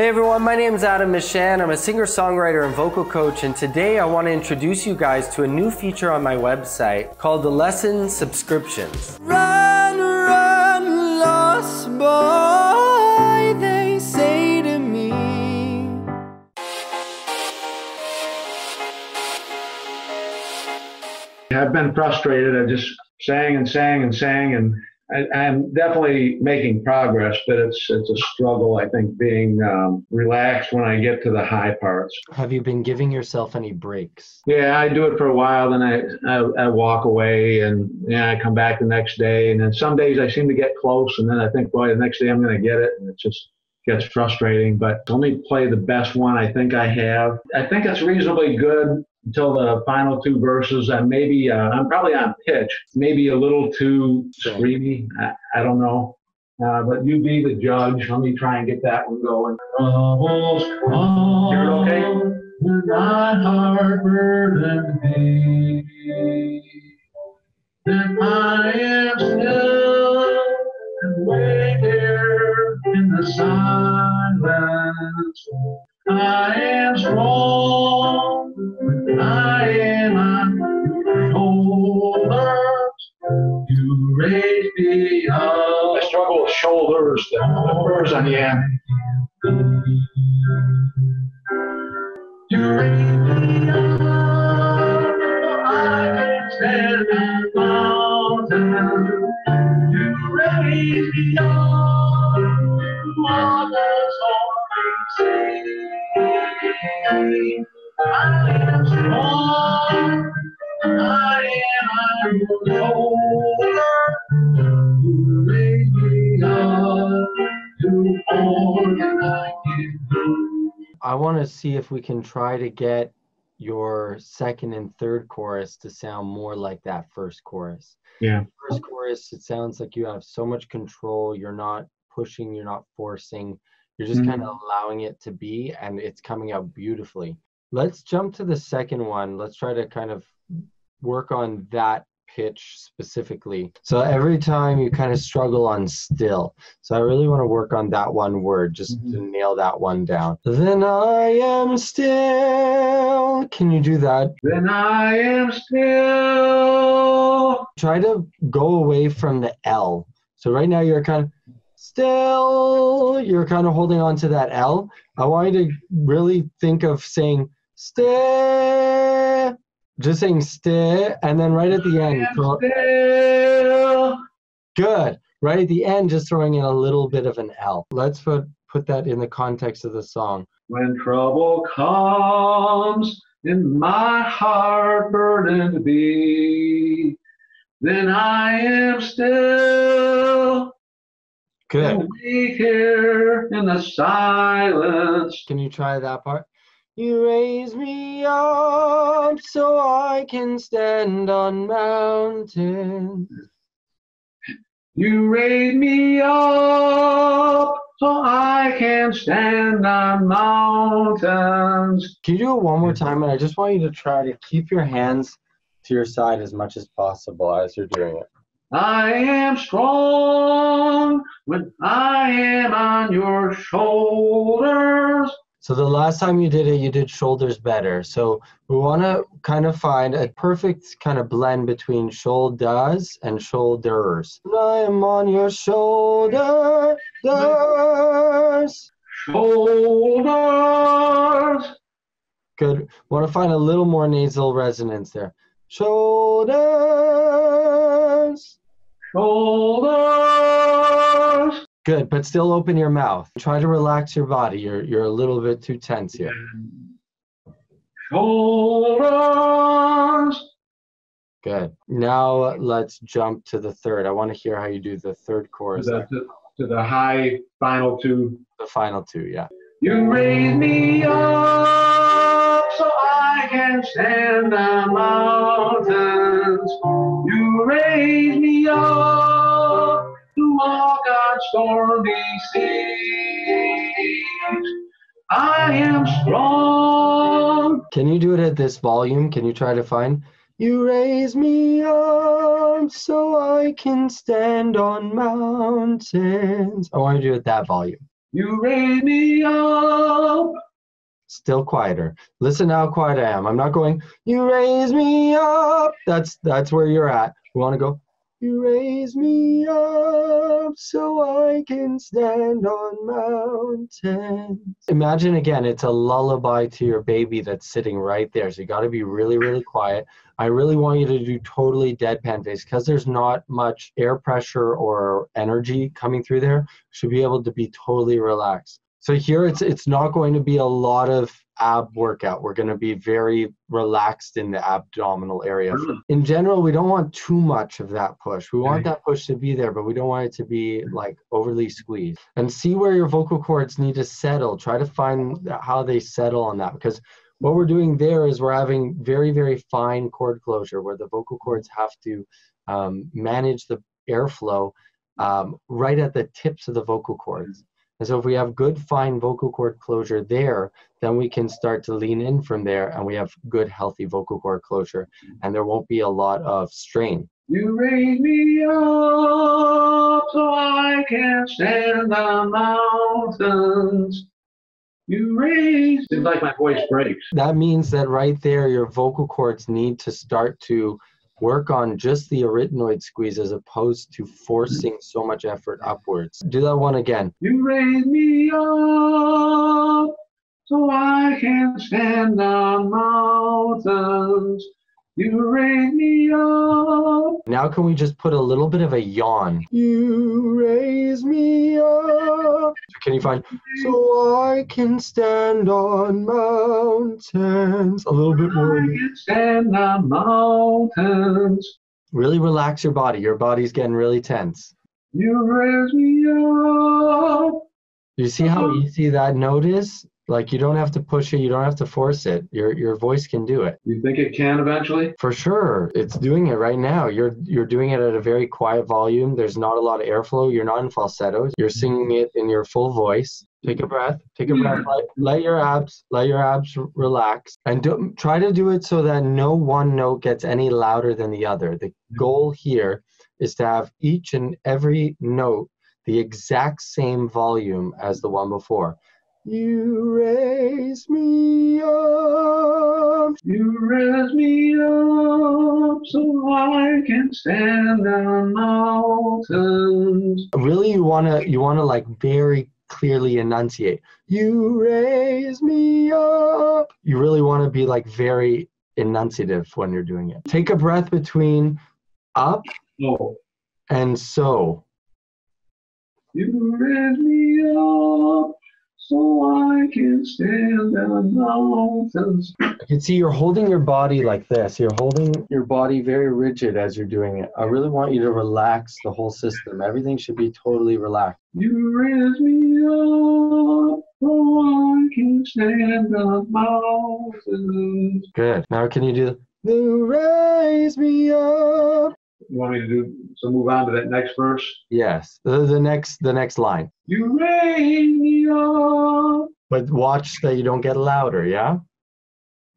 Hey everyone, my name is Mishan. I'm a singer-songwriter and vocal coach, and today I want to introduce you guys to a new feature on my website called the Lesson Subscriptions. Run, run, lost boy, they say to me. I've been frustrated. I just sang and sang and sang, and I'm definitely making progress, but it's a struggle, I think, being relaxed when I get to the high parts. Have you been giving yourself any breaks? Yeah, I do it for a while, then I walk away, and I come back the next day, and then some days I seem to get close, and then I think, boy, the next day I'm going to get it, and it just gets frustrating. But let me play the best one I think I have. I think it's reasonably good until the final two verses. I'm probably on pitch, maybe a little too screamy. I don't know. But you be the judge. Let me try and get that one going. Hear it okay? My heart burdened me, then I am still and wait here in the silence. I am strong when I am on your shoulders. You raise me up. I struggle with shoulders, the birds on the end. You raise me up, so I can stand on mountains. You raise me up on the stormy sea. I am strong, I am on your shoulder. You raise me up to more than I can do. I want to see if we can try to get your second and third chorus to sound more like that first chorus. Yeah. First chorus, it sounds like you have so much control. You're not pushing, you're not forcing. You're just kind of allowing it to be, and it's coming out beautifully. Let's jump to the second one. Let's try to kind of work on that pitch specifically. So every time you kind of struggle on still. So I really want to work on that one word, just to nail that one down. Then I am still. Can you do that? Then I am still. Try to go away from the L. So right now you're kind of still. You're kind of holding on to that L. I want you to really think of saying stay. Just saying stay, and then right at the end, good. Right at the end, just throwing in a little bit of an L. Let's put that in the context of the song. When trouble comes in my heart burdened be, then I am still. Good. And wait here in the silence. Can you try that part? You raise me up so I can stand on mountains. You raise me up so I can stand on mountains. Can you do it one more time? And I just want you to try to keep your hands to your side as much as possible as you're doing it. I am strong when I am on your shoulders. So the last time you did it, you did shoulders better. So we want to kind of find a perfect kind of blend between shoulders and shoulders. I am on your shoulders. Shoulders. Good. Want to find a little more nasal resonance there. Shoulders. Shoulders. Good, but still open your mouth. Try to relax your body. You're a little bit too tense here. Shoulders. Good. Now let's jump to the third. I want to hear how you do the third chorus. To the high final two. The final two, yeah. You raise me up so I can stand on mountains. You raise me up to walk on stormy seas. I am strong. Can you do it at this volume? Can you try to find? You raise me up so I can stand on mountains. I want you to do it at that volume. You raise me up Still quieter. Listen how quiet I am. I'm not going, you raise me up. That's where you're at. We want to go, you raise me up so I can stand on mountains. Imagine again, it's a lullaby to your baby that's sitting right there. So you got to be really, really quiet. I really want you to do totally deadpan face because there's not much air pressure or energy coming through there. You should be able to be totally relaxed. So here it's not going to be a lot of ab workout. We're going to be very relaxed in the abdominal area. In general, we don't want too much of that push. We want that push to be there, but we don't want it to be like overly squeezed. And see where your vocal cords need to settle. Try to find how they settle on that, because what we're doing there is we're having very, very fine cord closure where the vocal cords have to manage the airflow right at the tips of the vocal cords. And so if we have good fine vocal cord closure there, then we can start to lean in from there and we have good healthy vocal cord closure and there won't be a lot of strain. You raise me up so I can stand on mountains. You raise, it's like my voice breaks. That means that right there, your vocal cords need to start to work on just the arytenoid squeeze as opposed to forcing so much effort upwards. Do that one again. You raise me up so I can stand on mountains. You raise me up. Now can we just put a little bit of a yawn? You raise me up. Can you find, so I can stand on mountains? A little bit more. I can stand on mountains. Really relax your body. Your body's getting really tense. You raise me up. You see how easy that note is? Like, you don't have to push it, you don't have to force it. Your voice can do it. You think it can eventually? For sure. It's doing it right now. You're doing it at a very quiet volume. There's not a lot of airflow. You're not in falsettos. You're singing it in your full voice. Take a breath. Take a breath. Let your abs relax. And try to do it so that no one note gets any louder than the other. The goal here is to have each and every note the exact same volume as the one before. You raise me up. You raise me up so I can stand on mountains. Really, you wanna like very clearly enunciate. You raise me up. You really want to be like very enunciative when you're doing it. Take a breath between up and so. You raise me up so I can stand on mountains. I can see you're holding your body like this. You're holding your body very rigid as you're doing it. I really want you to relax the whole system. Everything should be totally relaxed. You raise me up so I can stand on mountains. Good. Now can you do you raise me up? You want me to do, so move on to that next verse? Yes, the next line. You raise me up. But watch that you don't get louder, yeah?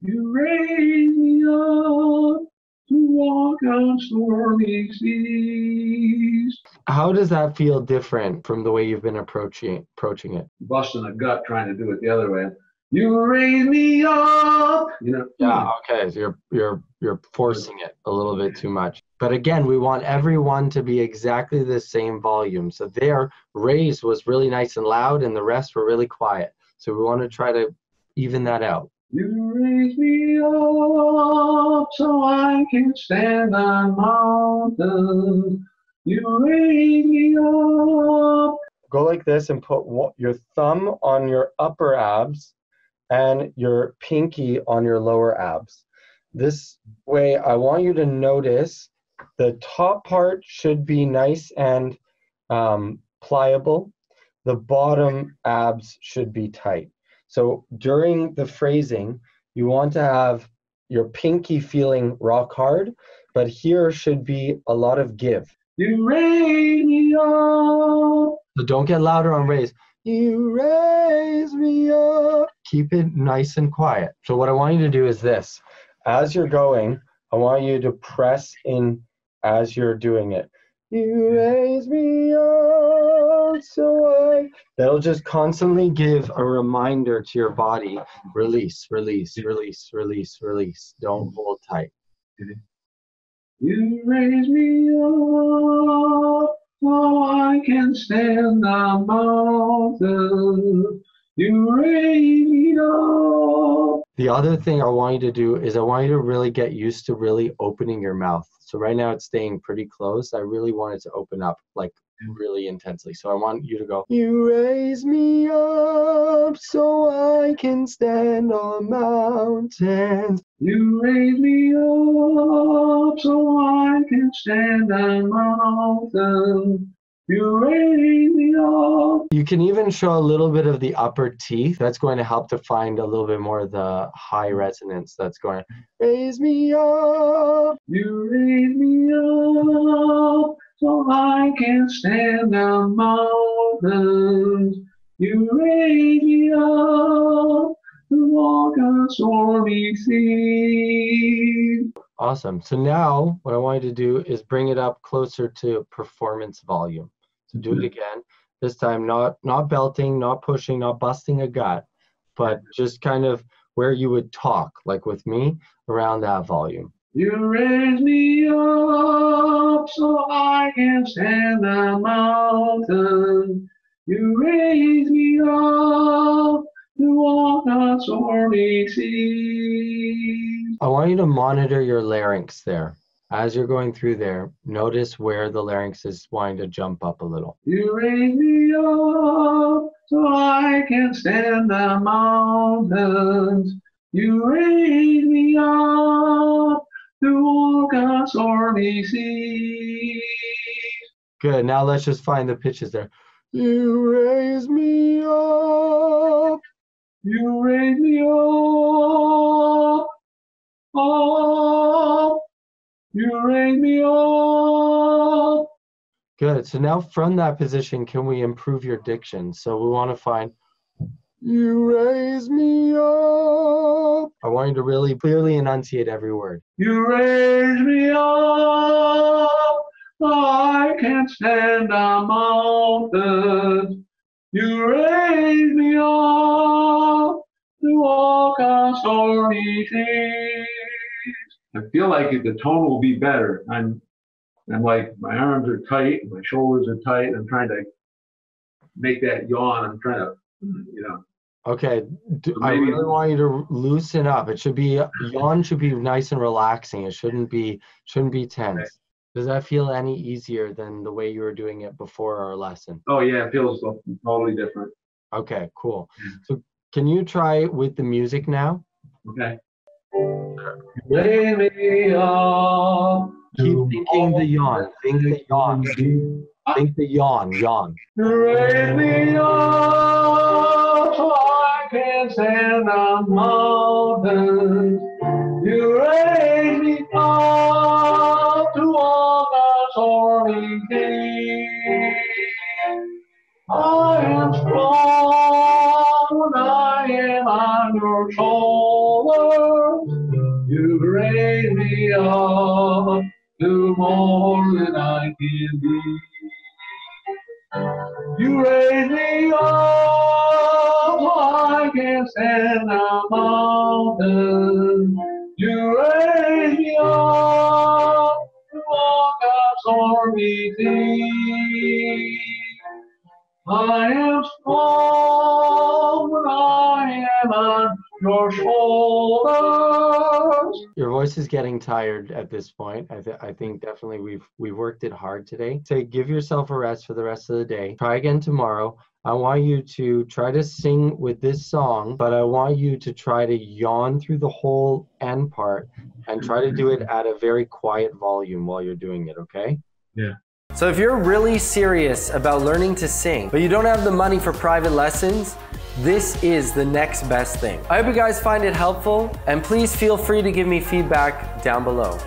You raise me up to walk on stormy seas. How does that feel different from the way you've been approaching it? Busting a gut trying to do it the other way. You raise me up. You know. Yeah, okay. So you're forcing it a little bit too much. But again, we want everyone to be exactly the same volume. So their raise was really nice and loud and the rest were really quiet. So we want to try to even that out. You raise me up so I can stand on mountains. You raise me up. Go like this and put your thumb on your upper abs and your pinky on your lower abs. This way, I want you to notice the top part should be nice and pliable. The bottom abs should be tight. So during the phrasing, you want to have your pinky feeling rock hard, but here should be a lot of give. You raise me up. So don't get louder on raise. You raise me up. Keep it nice and quiet. So what I want you to do is this. As you're going, I want you to press in as you're doing it. You raise me up out so I... That'll just constantly give a reminder to your body, release, release, release, release, release. Don't hold tight. You raise me up so I can stand the mountain. You raise me up. The other thing I want you to do is I want you to really get used to really opening your mouth. So right now it's staying pretty closed. I really want it to open up like really intensely. So I want you to go, you raise me up so I can stand on mountains. You raise me up so I can stand on mountains. You raise me up. You can even show a little bit of the upper teeth. That's going to help to find a little bit more of the high resonance that's going to raise me up. You raise me up so I can stand on mountains. You raise me up to walk on stormy seas. Awesome. So now what I want you to do is bring it up closer to performance volume. So do it again. This time not belting, not pushing, not busting a gut, but just kind of where you would talk, like with me, around that volume. You raise me up so I can stand the mountain. You raise me up to walk on stormy seas. I want you to monitor your larynx there. As you're going through there, notice where the larynx is wanting to jump up a little. You raise me up so I can stand the mountains. You raise me up to walk on stormy seas. Good. Now let's just find the pitches there. You raise me up. You raise me up. Up. You raise me up. Good. So now from that position, can we improve your diction? So we want to find, you raise me up. I want you to really clearly enunciate every word. You raise me up. I can't stand the mountains. You raise me up to walk on stormy seas. I feel like the tone will be better. I'm like, my arms are tight, my shoulders are tight. I'm trying to make that yawn. I'm trying to, Okay, I really want you to loosen up. It should be, yawn should be nice and relaxing. It shouldn't be tense. Okay. Does that feel any easier than the way you were doing it before our lesson? Oh yeah, it feels totally different. Okay, cool. So can you try with the music now? Okay. Lay me up. Keep thinking the yawn. Think the yawn. Think the yawn. Raise me up so I can stand the mountains. You raise me up to walk on stormy seas. I am strong when I am on your shoulders. You raise me up to more than I can be. You raise me up so I can stand the mountain. You raise me up to walk on stormy seas. I am strong when I am on your shoulders. Your voice is getting tired at this point. I think definitely we've worked it hard today. So give yourself a rest for the rest of the day. Try again tomorrow. I want you to try to sing with this song, but I want you to try to yawn through the whole end part and try to do it at a very quiet volume while you're doing it, okay? Yeah. So if you're really serious about learning to sing, but you don't have the money for private lessons, this is the next best thing. I hope you guys find it helpful, and please feel free to give me feedback down below.